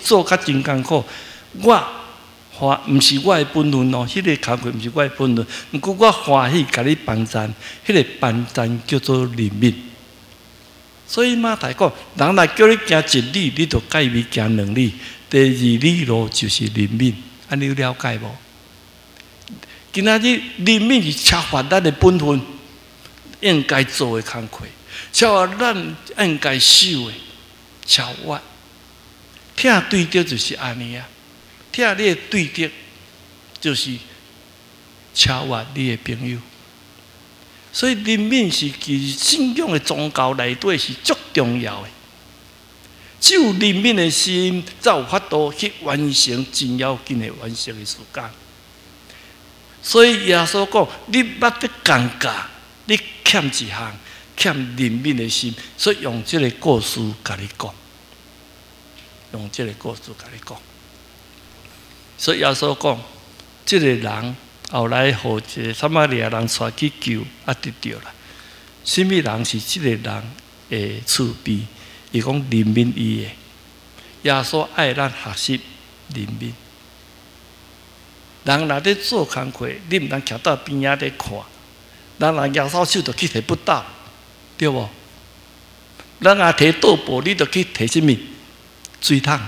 做较真艰苦，我毋是我的本分哦，迄个工课毋是我的本分，毋过我欢喜甲你帮赞，迄个帮赞叫做怜悯。所以马太讲，人来叫你行一里，你就改为行2里，第2里路就是怜悯，安尼有了解无？今仔日怜悯是超越咱的本分应该做的工课，超越咱应该受的，超越。听对着就是安尼啊，听你的对着就是超越你的朋友。所以怜悯是其信仰的宗教内底是足重要的。只有怜悯的心，才有法度去完成真要紧的完成的事工。所以耶稣讲：你捌得尴尬，你欠一项，欠怜悯的心，所以用这个故事甲你讲，用这个故事甲你讲。所以耶稣讲，这个人。后来，互一个撒玛利亚人带去救，得着啦。什么人是这个人的厝边？伊讲怜悯伊的。耶稣爱咱学习怜悯。人若咧做工课，你毋通徛到边仔咧看。人若耶稣手就去摕不倒，对无？人若摕倒布，你就去摕什么？水桶。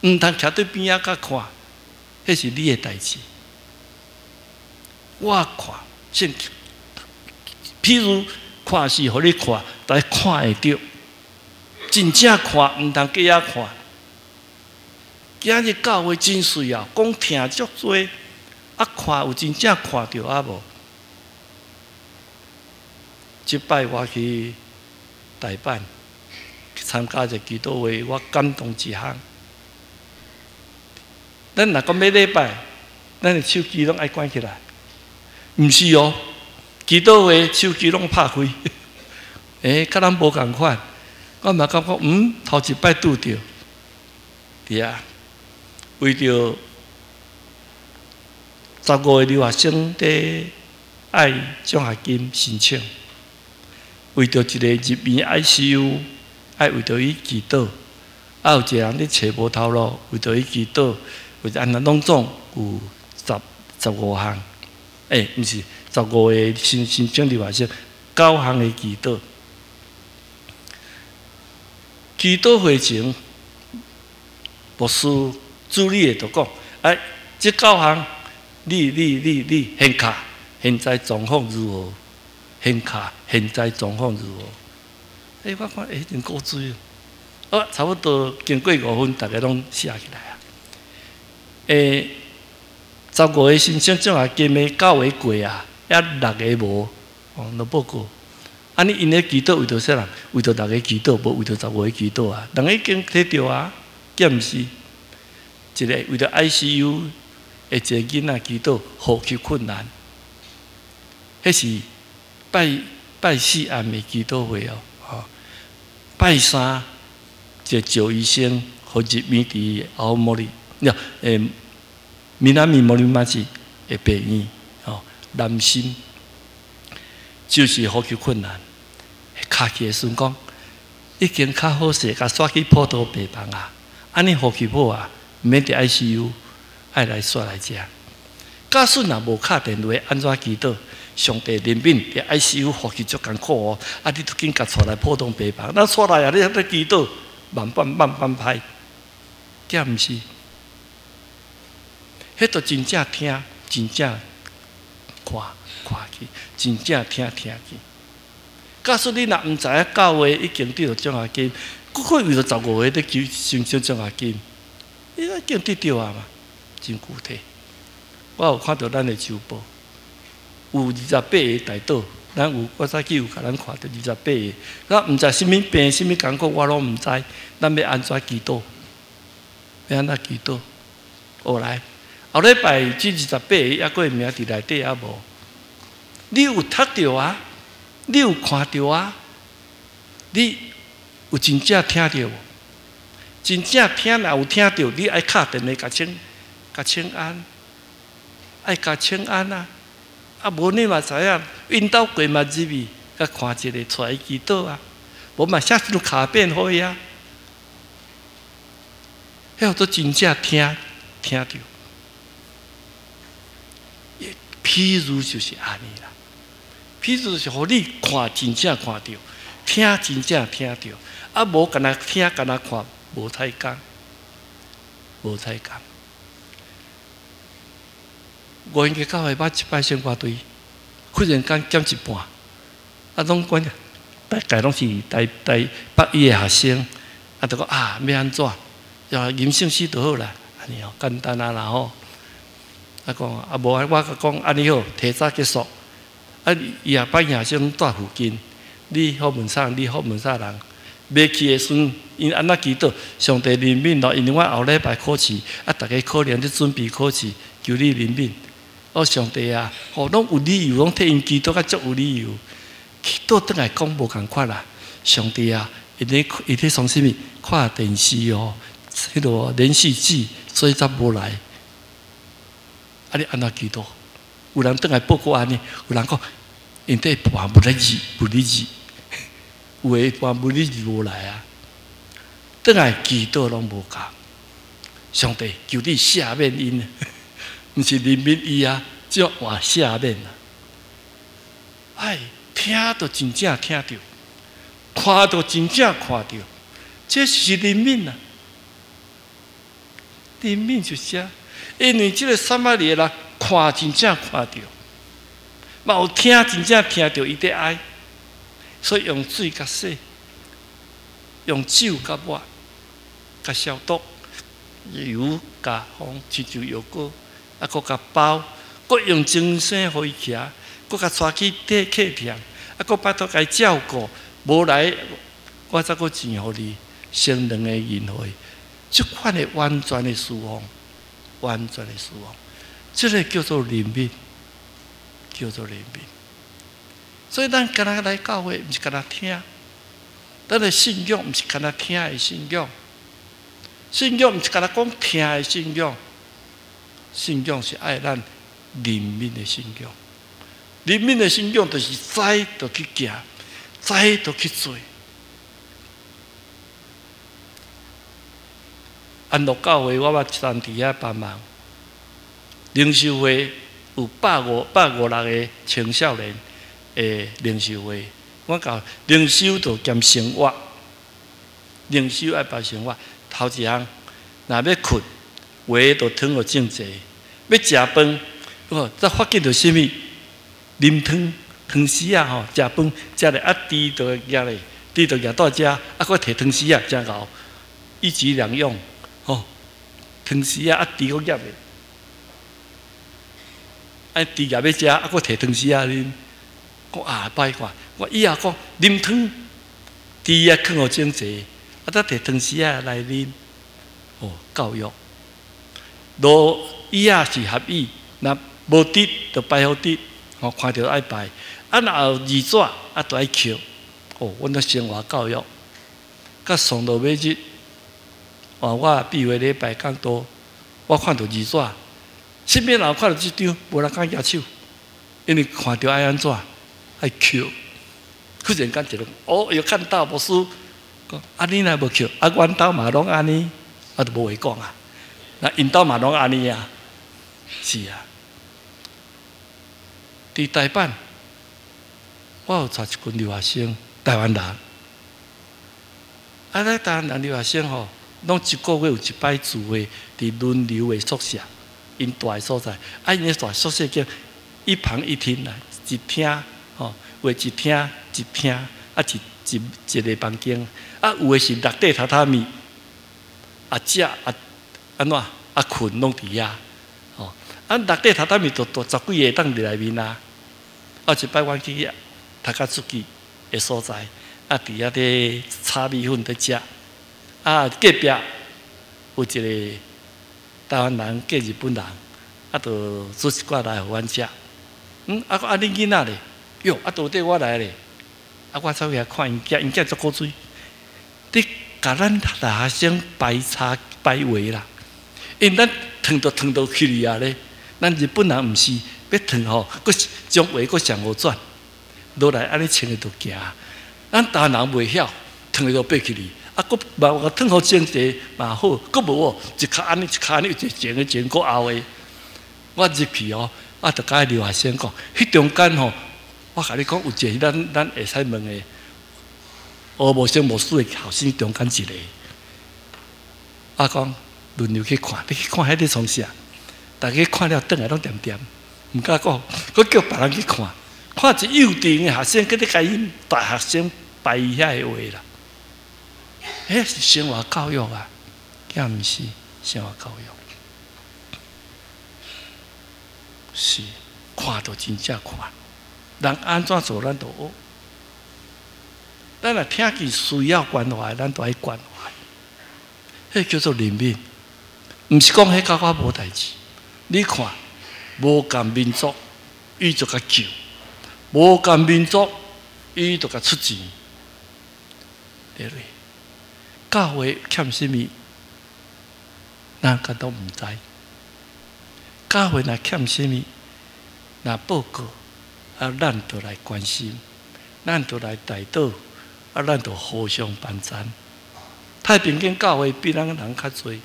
毋通徛对边仔甲看。迄是你的代志。我看，譬如看是互你看，但看会着，真正看毋通假看。今日教会真水啊，讲听足多，看有真正看着无？即摆我去台版去参加一个祈祷会，我感动一项。咱若讲要礼拜，咱的手机拢爱关起来，毋是哦。祈祷会手机拢拍开，甲咱无共款。我嘛感觉，头一摆拄着，对啊，为着15个留学生伫爱奖学金申请，为着一个入院 ICU， 爱为着伊祈祷，有一个人咧找无头路，为着伊祈祷。或者安那拢总有15项，毋是15个申请留学生，9项的祈祷。祈祷会前，牧师主理的就讲：这9项，你现卡现在状况如何？现卡现在状况如何？我看真够水哦。差不多经过5分，大家拢写起来。15个申请奖学金的9个过啊，还6个无，都报告。安尼因咧祈祷为着啥人？为着6个祈祷，无为着15个祈祷啊。人已经摕着啊，兼毋是一个为着 ICU 的一个囡仔祈祷，呼吸困难。迄是拜4暗的祈祷会哦，拜3一个赵医生，互入院伫青森里。南摩利马市的病院南心就是呼吸困难，卡起的时讲已经较好势，甲刷去普渡病房啊，安尼呼吸好啊，免伫 ICU， 爱来刷来食。假使若无敲电话，安怎祈祷？上帝怜悯，伫 ICU 呼吸足艰苦哦，你都紧甲带来普通病房，那带来啊，你咧祈祷，慢歹，这毋是。迄都真正听，真正看去，真正听去。假使你若毋知影教会已经得到奖学金，佫可以为了15个咧求申请奖学金，伊已经得到啊嘛，真具体。我有看到咱的周报，有28个大岛，咱有我早起有甲咱看到28个，咱毋知什么病、什么艰苦，我拢毋知，咱要安怎祈祷？要安怎祈祷？学来。后礼拜这28个还佫名伫内底也无，你有读到啊？你有看到啊？你有真正听到无？真正听若有听到，你爱敲电话甲请安，爱甲请安啊！无你嘛知影，引导过嘛入去，甲看一个出来祈祷啊！无嘛写张卡片互伊啊！迄都真正听着。譬如就是安尼啦，譬如就是互你看真正看着，听真正听着，啊无干那听干那看，无太讲，无太讲。我应该到下捌一摆生活队，忽然间减一半，啊，拢管大概拢是台北医的学生，啊，就讲啊，要安怎？要饮性死就好啦，安尼哦，简单啊啦吼。啊讲啊无我讲安尼好，提早结束。啊，伊也把学生住附近，你好问啥？你好问啥人？要去的时阵，因安那祈祷，上帝怜悯咯，因为我后礼拜考试，啊，大家可能在准备考试，求你怜悯。哦，上帝啊，吼，拢有理由，拢替因祈祷，较足有理由。祈祷倒来讲无共款啦，上帝啊，伊咧从啥物看电视哦，迄个连续剧，所以才无来。啊！你安怎祈祷？有人倒来报告安尼，有人讲因这半不理智，有诶半不理智无来啊！倒来祈祷拢无够，上帝求你赦免因，毋是怜悯伊啊，只换赦免啊！哎，听到真正听到，看到真正看到，这是怜悯啊！怜悯就是。因为即个撒玛利亚人看真正看到，嘛有听真正听到伊的爱，所以用水甲洗，用酒甲抹，甲消毒，油甲烘，亲像药膏，啊，搁甲包，搁用精神互伊徛，搁甲带去底客厅，啊，搁拜托甲伊照顾，无来我则搁钱互你，先两个银互伊，即款的完全的释放。完全的死亡，这个叫做怜悯，叫做怜悯。所以咱今日来教会，毋是干那听，咱的信仰毋是干那听的信仰，信仰毋是干那讲听的信仰，信仰是爱咱怜悯的信仰。怜悯的信仰就是知就去行，知就去做。安乐教会，我捌参伫遐帮忙。灵修会有150-156个青少年诶灵修会，我讲灵修就兼生活，灵修爱包生活。头一项，若要困，话就汤互正济；要食饭，再发觉到啥物？啉汤汤匙啊吼，食饭食咧啊，猪就夹咧，猪就夹到遮，啊，搁摕汤匙啊，真够，一举两用。哦，汤匙啊，猪搁夹咧，啊，猪夹要食，啊，搁摕汤匙啊啉。我啊，歹看，我以后讲啉汤，猪啊放互整齐，啊，再摕汤匙啊来啉。哦，教育，路椅啊是合意，若无滴就摆好滴，哦，看到爱摆，啊，若有字纸啊，就爱扣。哦，阮的生活教育，甲上到尾日。我比如礼拜讲多，我看到字纸，身边人看到这张，无人敢举手，因为看到爱安怎，爱扣。忽然间一个，哦，有看到牧师讲，啊，你若无扣，啊，阮兜嘛拢安尼，啊，就无话讲啊。那因兜嘛拢安尼啊，是啊。伫台北，我有带一群留学生，台湾人。啊，台湾人留学生吼。拢一个月有一摆聚会，伫轮流的宿舍，因住的所在。啊，因住宿舍叫一旁一厅啦，一厅吼，话一厅一厅，啊一个房间。啊，有的是6块榻榻米，啊食啊安怎啊困拢伫遐，吼。啊6块榻榻米都10几个当伫内面啊。啊一摆我去遐，读甲出去的所在，啊伫遐咧炒米粉伫食。啊，隔壁有一个台湾人嫁日本人，啊，就煮一寡来互阮食。啊，恁囡仔咧，哟，啊，到底我来咧，啊，我走去看因囝足古锥，你甲咱大学生排查排话啦，因咱烫到去哩啊咧，咱日本人毋是要烫吼，佫将话佫上好转，落来安尼穿个就行，咱台湾人袂晓，烫个就爬去哩。佫把我烫好整齐嘛好，佫无哦，一卡安尼一卡安尼，一前个前佫后个，我入去哦，就甲留学生讲，迄中间吼，我甲你讲有一个咱会使问的，学无生无死的后生中间一个，我讲轮流去看，你去看迄个从啥？大家看了转来拢点点，毋敢讲，佫叫别人去看，看一幼稚园的学生，佮你甲因大学生排伊遐个话啦。迄是生活教育啊，抑毋是生活教育。是看到真正看，人安怎做咱就学。咱若听见需要关怀，咱就爱关怀。迄叫做怜悯，毋是讲迄甲我无代志。你看，无共民族，伊就甲救；无共民族，伊就甲出钱。对不对？教会欠什么？咱敢都毋知。教会若欠什么？若报告，咱就来关心，咱就来带导，咱就互相帮衬。太平间教会比咱人较侪。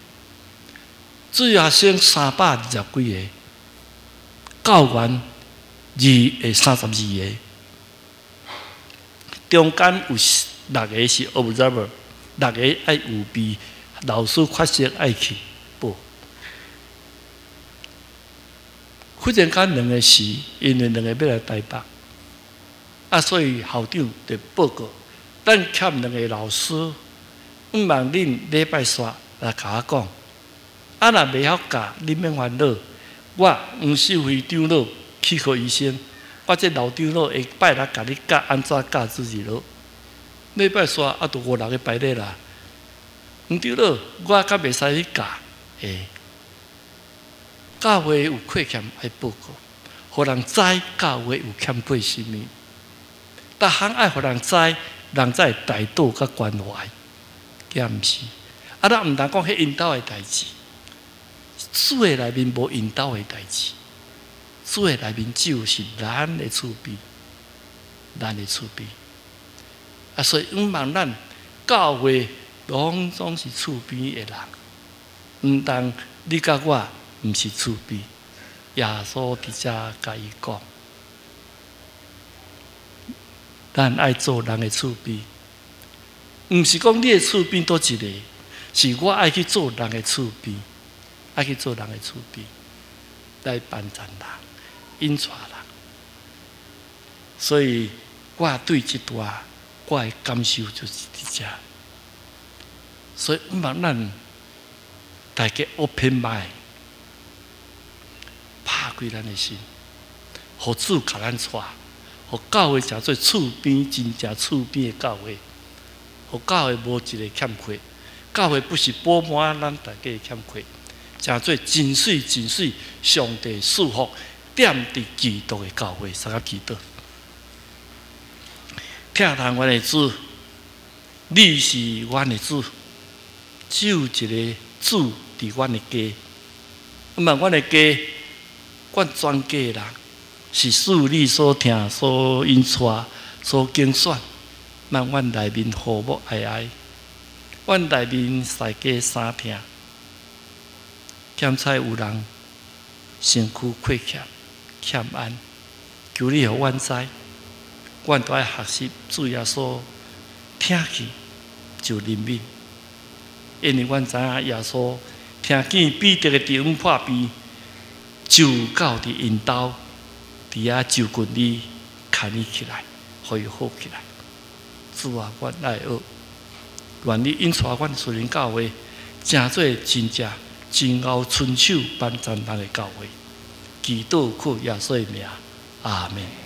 主学生320几个，教员232个，中间有6个是 observer， 6个爱有备，老师缺席爱去报。忽然间2个是因为2个要来台北，所以校长就报告，咱欠2个老师，毋望恁礼拜三来甲我讲。若袂晓教，你免烦恼。我毋是非长老去互医生，我这老长老下摆来甲你教安怎教自己咯。礼拜三就5、6个排咧啦。毋对咯，我较袂使去教。教会有亏欠爱报告，互人知教会有欠过什么。逐项爱互人知，人才会带导甲关怀。抑毋是，咱毋通讲迄因兜的代志。主的内面无因兜的代志，主的内面只有是咱的厝边，咱的厝边。所以毋望咱教会拢总是厝边的人，毋当你甲我毋是厝边。耶稣伫遮甲伊讲，咱爱做人的厝边，毋是讲你的厝边多一个，是我爱去做人的厝边。爱去做人的厝边，来帮衬人、引带人。所以，我对这段我的感受就是伫遮。所以，毋望咱大家 open mind， 拍开咱的心，互主甲咱带，互教会诚做厝边真正厝边的教会，互教会无一个欠缺。教会不是补满咱大家的欠缺。诚做真水真水，上帝赐福，点伫基督的教会，三个祈祷。听谈阮的主，你是阮的主，只有一个主伫阮的家。毋嘛，阮的家，阮全家人是属你所听、所引带、所拣选。让阮内面和睦爱爱，阮内面大家相听。检采有人身躯亏欠、欠安，求你互阮知，阮都爱学习主耶稣听去就怜悯，因为阮知影耶稣听见彼得的弟兄破病，就到伫因兜，伫遐就近你，牵你起来，互伊好起来。主啊，阮爱学，愿你引带阮属灵教会，诚做真正。真后伸手帮助咱的教会，祈祷靠耶稣的名，阿门。